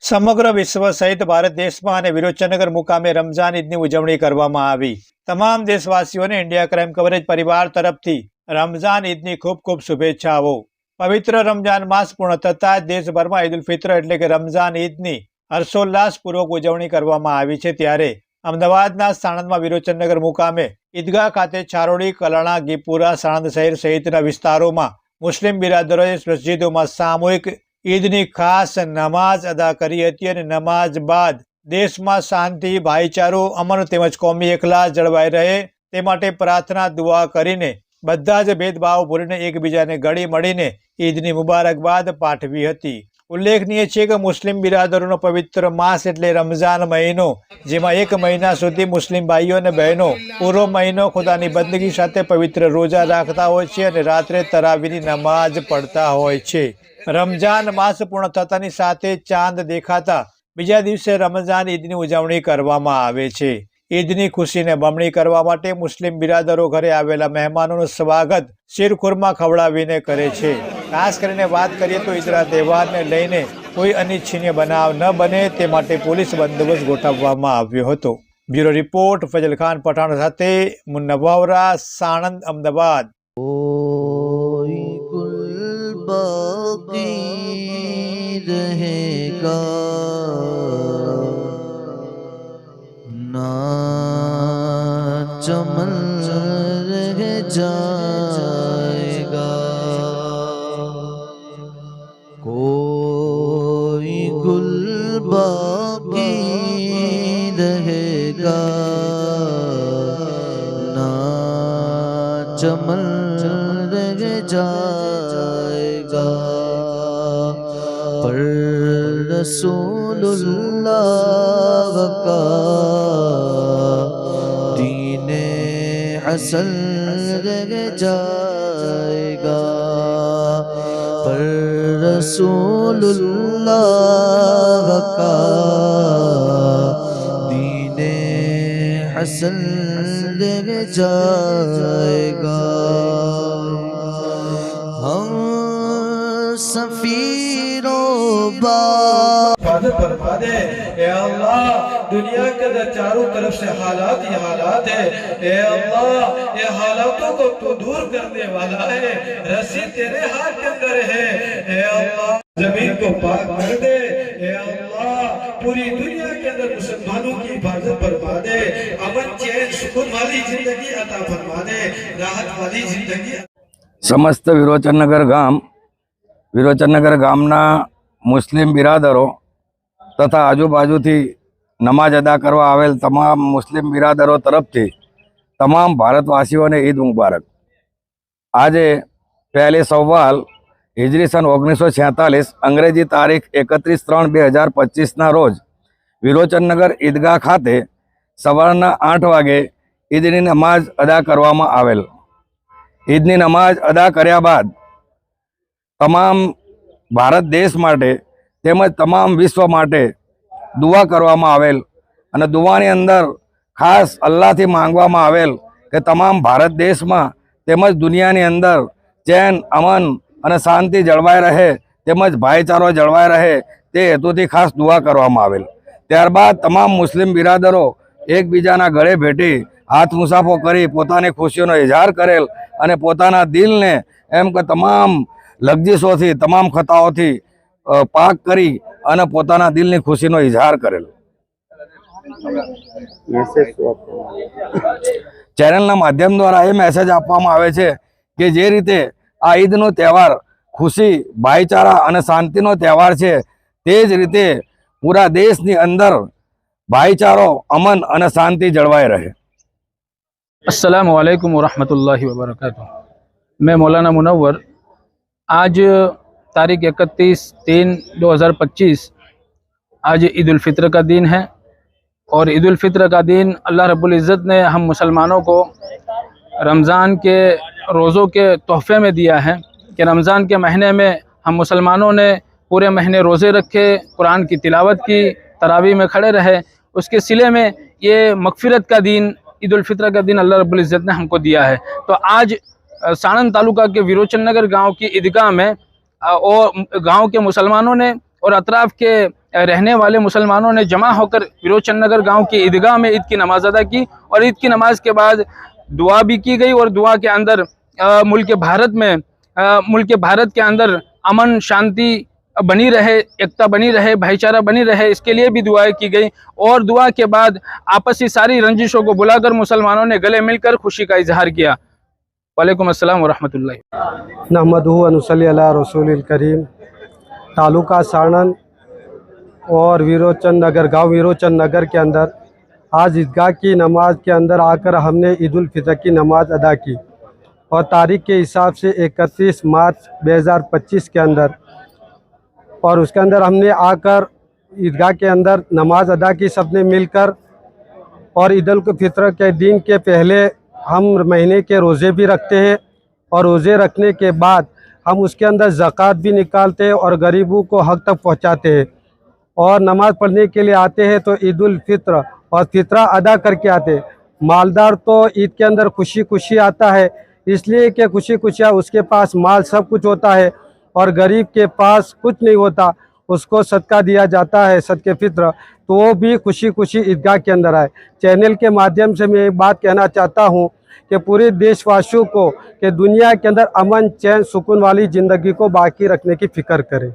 સમગ્ર વિશ્વ સહિત ભારત દેશમાં અને વિરોચનનગર મુકામે રમઝાન ઈદની ઉજવણી કરવામાં આવી। તમામ દેશવાસીઓને ઇન્ડિયા ક્રાઇમ કવરેજ પરિવાર તરફથી રમઝાન ઈદની ખૂબ ખૂબ શુભેચ્છાઓ। પવિત્ર રમઝાન માસ પૂર્ણ થતાં જ દેશભરમાં ઈદ ઉલ ફિત્ર એટલે કે રમઝાન ઈદની હર્ષોલ્લાસપૂર્વક ઉજવણી કરવામાં આવી છે। ત્યારે અમદાવાદના સાણંદમાં વિરોચનનગર મુકામે ઈદગાહ ખાતે ચારોડી, કલાણા, ગીપુરા, સાણંદ શહેર સહિતના વિસ્તારોમાં મુસ્લિમ બિરાદરોએ મસ્જિદોમાં સામૂહિક ઈદની ખાસ નમાઝ અદા કરી હતી અને નમાઝ બાદ દેશમાં શાંતિ, ભાઈચારો, અમન તેમજ કોમી એકલાસ જળવાઈ રહે તે માટે પ્રાર્થના દુઆ કરીને બધા જ ભેદભાવ ભૂલીને એકબીજાને ગળી મળીને ઈદની મુબારકબાદ પાઠવી હતી। ઉલ્લેખનીય છે કે મુસ્લિમ બિરાદરોનો પવિત્ર માસ એટલે રમઝાન મહિનો, જેમાં એક મહિના સુધી મુસ્લિમ ભાઈઓ અને બહેનો પૂરો મહિનો ખુદાની બંદગી સાથે પવિત્ર રોજા રાખતા હોય છે અને રાત્રે તરાવીની નમાઝ પડતા હોય છે। રમઝાન માસ પૂર્ણ થતાની સાથે ચાંદ દેખાતા બીજા દિવસે રમઝાન ઈદની ઉજવણી કરવામાં આવે છે। ઈદની ખુશીને બમણી કરવા માટે મુસ્લિમ બિરાદરો ઘરે આવેલા મહેમાનોનું સ્વાગત શીરખુરમા ખવડાવીને કરે છે। ખાસ કરીને વાત કરીએ તો ઈદના તહેવારને લઈને કોઈ અનિચ્છનીય બનાવ ન બને તે માટે પોલીસ બંદોબસ્ત ગોઠવવામાં આવ્યો હતો। બ્યુરો રિપોર્ટ ફજલ ખાન પઠાણ સાથે મુન્ના વાવરા, સાણંદ, અમદાવાદ। रहेगा ना चमन रह जाएगा, कोई गुल बाकी रहेगा ना चमन रह जाएगा। पर रसूलुल्लाह का दीने हसन रह जाएगा, पर रसूलुल्लाह का दीने हसन रह जाएगा। हम सफीरों हिफाजत फरमा दे ए अल्लाह। दुनिया के अंदर चारों तरफ से हालात ही हालात है ए अल्लाह, ये हालातों को तू दूर करने वाला है। रस्सी तेरे हाथ के अंदर है ए अल्लाह। जमीन को पाक कर दे ए अल्लाह। पूरी दुनिया के अंदर मुसलमानों की हिफाजत फरमा दे। अमन, चैन, सुकून वाली जिंदगी अता फरमा दे, राहत वाली जिंदगी। समस्त विरोचननगर गामना मुस्लिम बिरादरों तथा आजूबाजूथी नमाज अदा करवा आवेल तमाम मुस्लिम बिरादरों तरफथी तमाम भारतवासीओं ने ईद मुबारक। आज पहली सव्वाल हिजरी सन 1946 अंग्रेजी तारीख 31/3/2025 ना रोज विरोचननगर ईदगाह खाते सवाરના 8 वागे ईदनी नमाज अदा करवामां आवेल। ईदनी नमाज अदा कर्या बाद तमाम भारत देश माटे तेमज तमाम विश्व माटे दुआ करवामां आवेल अने दुआनी अंदर खास अल्लाहथी मांगवामां आवेल के तमाम भारत देश में तेमज दुनियानी अंदर चैन, अमन अने शांति जळवाई रहे तेमज भाईचारो जळवाई रहे ते हेतुथी खास दुआ करवामां आवेल। त्यारबाद तमाम मुस्लिम बिरादरों एकबीजाना गळे भेटी हाथ मुसाफो करी पोतानी खुशीओनो इजहार करेल अने पोताना दिलने एम के तमाम लग्जिशोथी, तमाम खताओथी पाक करी अने पोताना दिलनी खुशीनो इजहार करेल। चेनलना माध्यम द्वारा ए मैसेज आपवामां आवे छे के जे रीते आ ईदनो तहेवार खुशी, भाईचारा अने शांतिनो तहेवार छे ते ज रीते पूरा देशनी अंदर भाईचारो, अमन अने शांति जळवाई रहे। अस्सलामु अलैकुम वरहमतुल्लाहि वबरकातुहू। मैं मौलाना मुनव्वर आज तारीख 31/3/2025 आज ईद उल फित्र का दिन है और ईद उल फित्र का दिन अल्लाह रब्बुल इज़्ज़त ने हम मुसलमानों को रमज़ान के रोज़ों के तोहफ़े में दिया है कि रमज़ान के महीने में हम मुसलमानों ने पूरे महीने रोज़े रखे, कुरान की तिलावत की, तरावी में खड़े रहे। उसके सिले में ये मगफ़िरत का दिन, ईद उल फित्र का दिन अल्लाह रब्बुल इज़्ज़त ने हमको दिया है। तो आज साणंद तालुका के विरोचननगर गांव की ईदगाह में और गांव के मुसलमानों ने और अतराफ के रहने वाले मुसलमानों ने जमा होकर विरोचन नगर गाँव की ईदगाह में ईद की नमाज अदा की और ईद की नमाज के बाद दुआ भी की गई और दुआ के अंदर मुल्क भारत के अंदर अमन शांति बनी रहे, एकता बनी रहे, भाईचारा बनी रहे, इसके लिए भी दुआएं की गई। और दुआ के बाद आपसी सारी रंजिशों को बुलाकर मुसलमानों ने गले मिलकर खुशी का इजहार किया। वालेकुम अस्सलाम वरहमतुल्लाह। नहमदुहु व नुसल्ली अला रसूलिल करीम। तालुका साणंद और विरोचन नगर, गांव विरोचन नगर के अंदर आज ईदगाह की नमाज के अंदर आकर हमने ईद उल फितर की नमाज अदा की और तारीख के हिसाब से 31 मार्च 2025 के अंदर, और उसके अंदर हमने आकर ईदगाह के अंदर नमाज अदा की सबने मिलकर। और ईद उल फितर के दिन के पहले हम महीने के रोज़े भी रखते हैं और रोज़े रखने के बाद हम उसके अंदर ज़कात भी निकालते हैं और गरीबों को हक तक पहुंचाते हैं। और नमाज़ पढ़ने के लिए आते हैं तो ईद उल फितर और फितरा अदा करके आते हैं। मालदार तो ईद के अंदर खुशी खुशी आता है, इसलिए कि खुशी खुशियाँ उसके पास माल सब कुछ होता है और गरीब के पास कुछ नहीं होता, उसको सदका दिया जाता है, सदके फित्र, तो वो भी खुशी खुशी ईदगाह के अंदर आए। चैनल के माध्यम से मैं एक बात कहना चाहता हूँ कि पूरे देशवासियों को कि दुनिया के अंदर अमन चैन सुकून वाली ज़िंदगी को बाकी रखने की फ़िक्र करें।